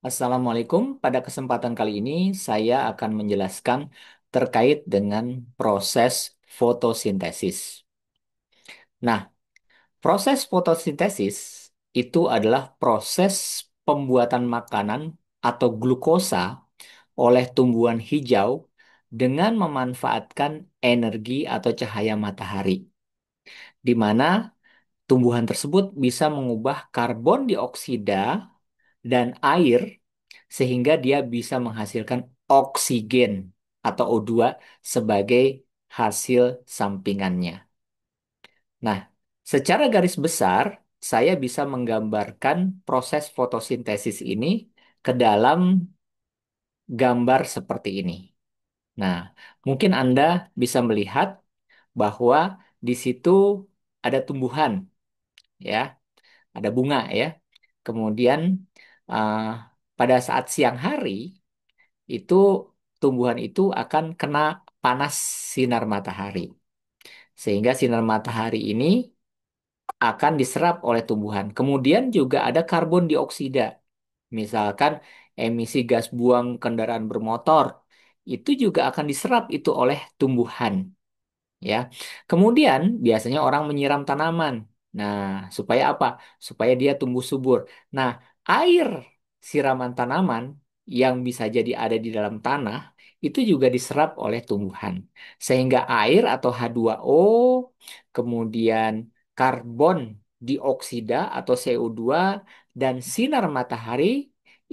Assalamualaikum. Pada kesempatan kali ini saya akan menjelaskan terkait dengan proses fotosintesis. Nah, proses fotosintesis itu adalah proses pembuatan makanan atau glukosa oleh tumbuhan hijau dengan memanfaatkan energi atau cahaya matahari, di mana tumbuhan tersebut bisa mengubah karbon dioksida dan air sehingga dia bisa menghasilkan oksigen atau O2 sebagai hasil sampingannya. Nah, secara garis besar saya bisa menggambarkan proses fotosintesis ini ke dalam gambar seperti ini. Nah, mungkin Anda bisa melihat bahwa di situ ada tumbuhan, ya, ada bunga, ya. Kemudian uh, pada saat siang hari itu tumbuhan itu akan kena panas sinar matahari. Sehingga sinar matahari ini akan diserap oleh tumbuhan. Kemudian juga ada karbon dioksida. Misalkan emisi gas buang kendaraan bermotor, itu juga akan diserap itu oleh tumbuhan. Ya. Kemudian biasanya orang menyiram tanaman. Nah, supaya apa? Supaya dia tumbuh subur. Nah, air siraman tanaman yang bisa jadi ada di dalam tanah itu juga diserap oleh tumbuhan. Sehingga air atau H2O, kemudian karbon dioksida atau CO2 dan sinar matahari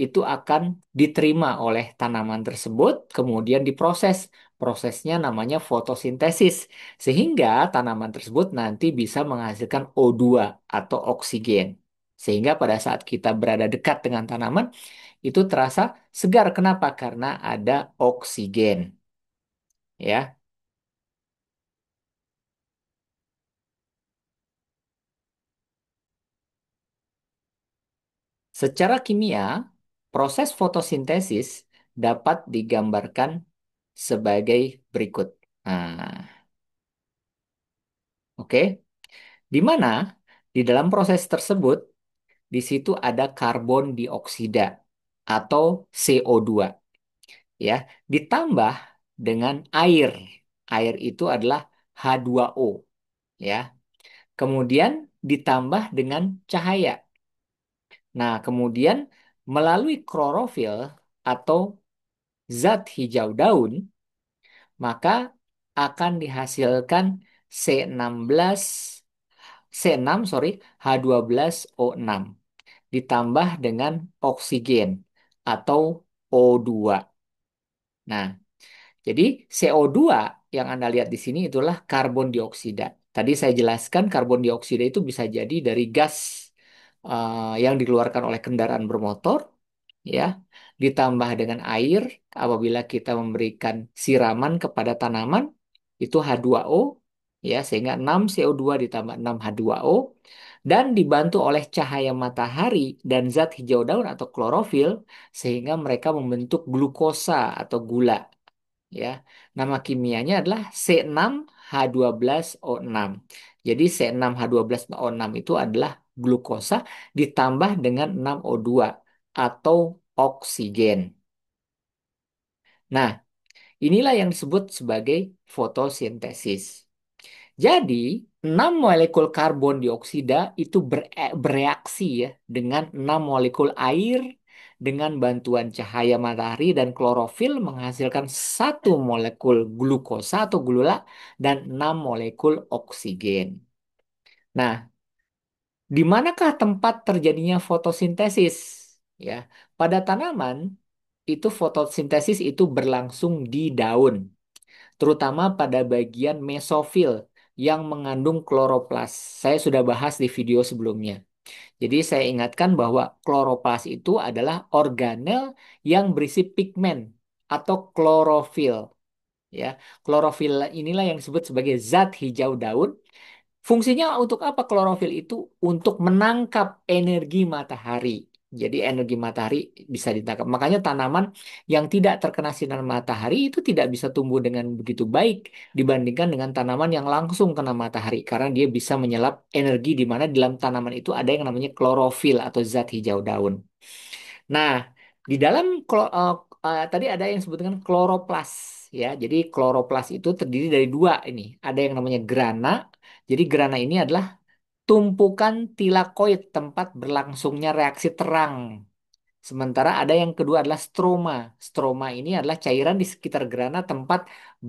itu akan diterima oleh tanaman tersebut, kemudian diproses. Prosesnya namanya fotosintesis, sehingga tanaman tersebut nanti bisa menghasilkan O2 atau oksigen. Sehingga pada saat kita berada dekat dengan tanaman, itu terasa segar. Kenapa? Karena ada oksigen. Ya, secara kimia, proses fotosintesis dapat digambarkan sebagai berikut. Nah, oke. Di mana di dalam proses tersebut, di situ ada karbon dioksida atau CO2, ya, ditambah dengan air. Air itu adalah H2O, ya. Kemudian ditambah dengan cahaya. Nah, kemudian melalui klorofil atau zat hijau daun, maka akan dihasilkan C16 C6 sorry H12O6 ditambah dengan oksigen atau O2. Nah, jadi CO2 yang Anda lihat di sini itulah karbon dioksida. Tadi saya jelaskan karbon dioksida itu bisa jadi dari gas yang dikeluarkan oleh kendaraan bermotor, ya, ditambah dengan air apabila kita memberikan siraman kepada tanaman, itu H2O, ya, sehingga 6 CO2 ditambah 6 H2O, dan dibantu oleh cahaya matahari dan zat hijau daun atau klorofil, sehingga mereka membentuk glukosa atau gula. Ya, nama kimianya adalah C6H12O6. Jadi C6H12O6 itu adalah glukosa ditambah dengan 6O2 atau oksigen. Nah, inilah yang disebut sebagai fotosintesis. Jadi, 6 molekul karbon dioksida itu bereaksi, ya, dengan 6 molekul air dengan bantuan cahaya matahari dan klorofil menghasilkan satu molekul glukosa atau gula dan 6 molekul oksigen. Nah, di manakah tempat terjadinya fotosintesis? Ya, pada tanaman itu fotosintesis itu berlangsung di daun, terutama pada bagian mesofil yang mengandung kloroplas. Saya sudah bahas di video sebelumnya. Jadi saya ingatkan bahwa kloroplas itu adalah organel yang berisi pigmen atau klorofil. Ya, klorofil inilah yang disebut sebagai zat hijau daun. Fungsinya untuk apa klorofil itu? Untuk menangkap energi matahari. Jadi energi matahari bisa ditangkap. Makanya tanaman yang tidak terkena sinar matahari itu tidak bisa tumbuh dengan begitu baik dibandingkan dengan tanaman yang langsung kena matahari. Karena dia bisa menyerap energi di mana dalam tanaman itu ada yang namanya klorofil atau zat hijau daun. Nah, Di dalam tadi ada yang disebut dengan kloroplas ya. Jadi kloroplas itu terdiri dari dua ini. Ada yang namanya grana. Jadi grana ini adalah tumpukan tilakoid tempat berlangsungnya reaksi terang. Sementara ada yang kedua adalah stroma. Stroma ini adalah cairan di sekitar grana tempat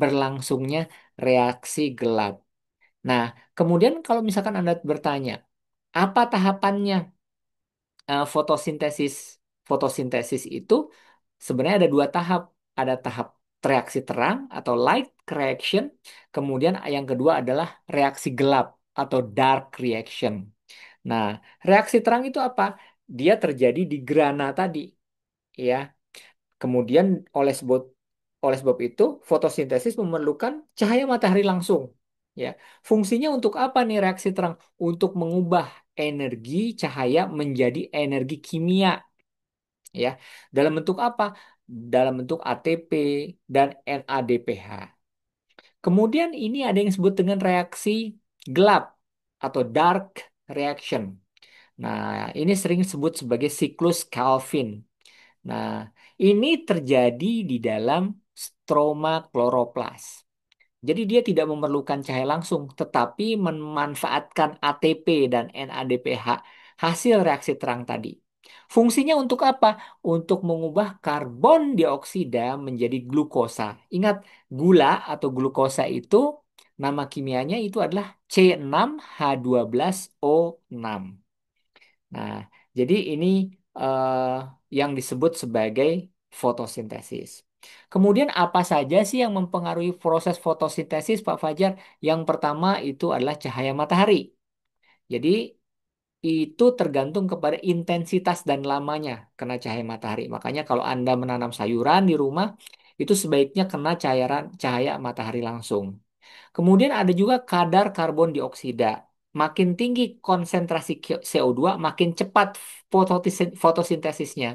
berlangsungnya reaksi gelap. Nah, kemudian kalau misalkan Anda bertanya, apa tahapannya fotosintesis? Fotosintesis itu sebenarnya ada dua tahap. Ada tahap reaksi terang atau light reaction. Kemudian yang kedua adalah reaksi gelap atau dark reaction. Nah, reaksi terang itu apa? Dia terjadi di grana tadi, ya. Kemudian oleh sebab itu fotosintesis memerlukan cahaya matahari langsung. Ya, fungsinya untuk apa nih reaksi terang? Untuk mengubah energi cahaya menjadi energi kimia. Ya, dalam bentuk apa? Dalam bentuk ATP dan NADPH. Kemudian ini ada yang disebut dengan reaksi gelap atau dark reaction. Nah, ini sering disebut sebagai siklus Calvin. Nah, ini terjadi di dalam stroma kloroplas. Jadi dia tidak memerlukan cahaya langsung, tetapi memanfaatkan ATP dan NADPH hasil reaksi terang tadi. Fungsinya untuk apa? Untuk mengubah karbon dioksida menjadi glukosa. Ingat, gula atau glukosa itu nama kimianya itu adalah C6H12O6. Nah, jadi ini yang disebut sebagai fotosintesis. Kemudian apa saja sih yang mempengaruhi proses fotosintesis, Pak Fajar? Yang pertama itu adalah cahaya matahari. Jadi itu tergantung kepada intensitas dan lamanya kena cahaya matahari. Makanya kalau Anda menanam sayuran di rumah, itu sebaiknya kena cahaya matahari langsung. Kemudian ada juga kadar karbon dioksida. Makin tinggi konsentrasi CO2, makin cepat fotosintesisnya.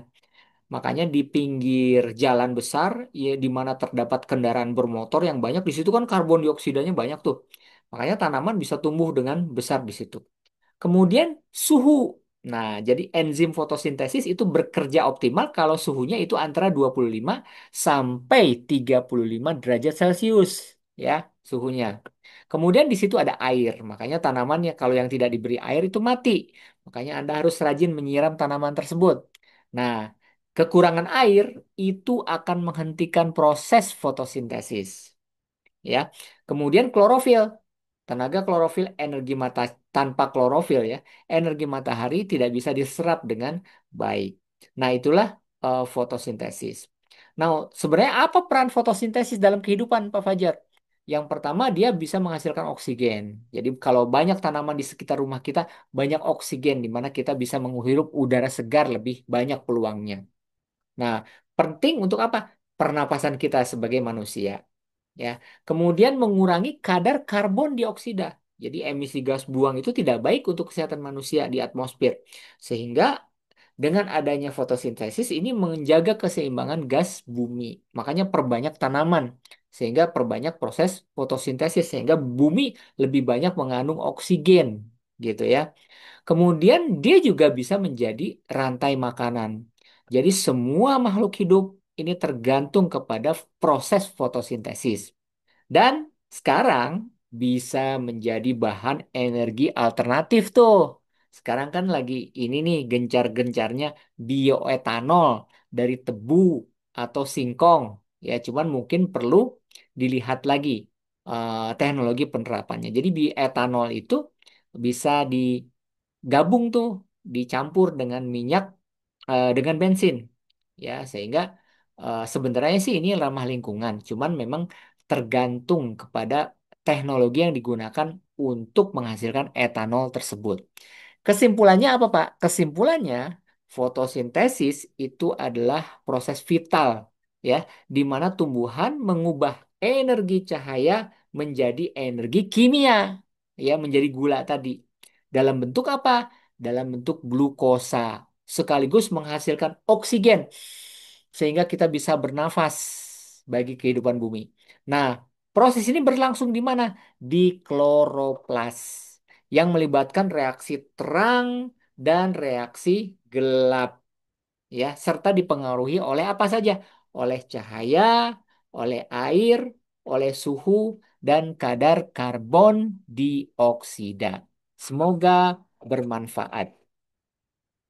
Makanya di pinggir jalan besar, ya, di mana terdapat kendaraan bermotor yang banyak, di situ kan karbon dioksidanya banyak tuh. Makanya tanaman bisa tumbuh dengan besar di situ. Kemudian suhu. Nah, jadi enzim fotosintesis itu bekerja optimal kalau suhunya itu antara 25 sampai 35 derajat Celcius, ya, suhunya. Kemudian di situ ada air. Makanya tanamannya kalau yang tidak diberi air itu mati. Makanya Anda harus rajin menyiram tanaman tersebut. Nah, kekurangan air itu akan menghentikan proses fotosintesis, ya. Kemudian klorofil. Tenaga klorofil energi mata tanpa klorofil ya, energi matahari tidak bisa diserap dengan baik. Nah, itulah fotosintesis. Nah, sebenarnya apa peran fotosintesis dalam kehidupan, Pak Fajar? Yang pertama, dia bisa menghasilkan oksigen. Jadi, kalau banyak tanaman di sekitar rumah kita, banyak oksigen di mana kita bisa menghirup udara segar lebih banyak peluangnya. Nah, penting untuk apa? Pernapasan kita sebagai manusia, ya. Kemudian mengurangi kadar karbon dioksida. Jadi emisi gas buang itu tidak baik untuk kesehatan manusia di atmosfer. Sehingga dengan adanya fotosintesis ini menjaga keseimbangan gas bumi. Makanya perbanyak tanaman sehingga perbanyak proses fotosintesis sehingga bumi lebih banyak mengandung oksigen gitu ya. Kemudian dia juga bisa menjadi rantai makanan. Jadi semua makhluk hidup ini tergantung kepada proses fotosintesis. Dan sekarang bisa menjadi bahan energi alternatif tuh. Sekarang kan lagi ini nih gencar-gencarnya bioetanol dari tebu atau singkong. Ya, cuman mungkin perlu dilihat lagi teknologi penerapannya. Jadi bioetanol itu bisa digabung tuh, dicampur dengan minyak dengan bensin. Ya, sehingga sebenarnya sih ini ramah lingkungan, cuman memang tergantung kepada teknologi yang digunakan untuk menghasilkan etanol tersebut. Kesimpulannya apa, Pak? Kesimpulannya, fotosintesis itu adalah proses vital, ya, di mana tumbuhan mengubah energi cahaya menjadi energi kimia, ya, menjadi gula tadi. Dalam bentuk apa? Dalam bentuk glukosa, sekaligus menghasilkan oksigen, sehingga kita bisa bernafas bagi kehidupan bumi. Nah, proses ini berlangsung di mana? Di kloroplas yang melibatkan reaksi terang dan reaksi gelap. ya, serta dipengaruhi oleh apa saja? Oleh cahaya, oleh air, oleh suhu, dan kadar karbon dioksida. Semoga bermanfaat.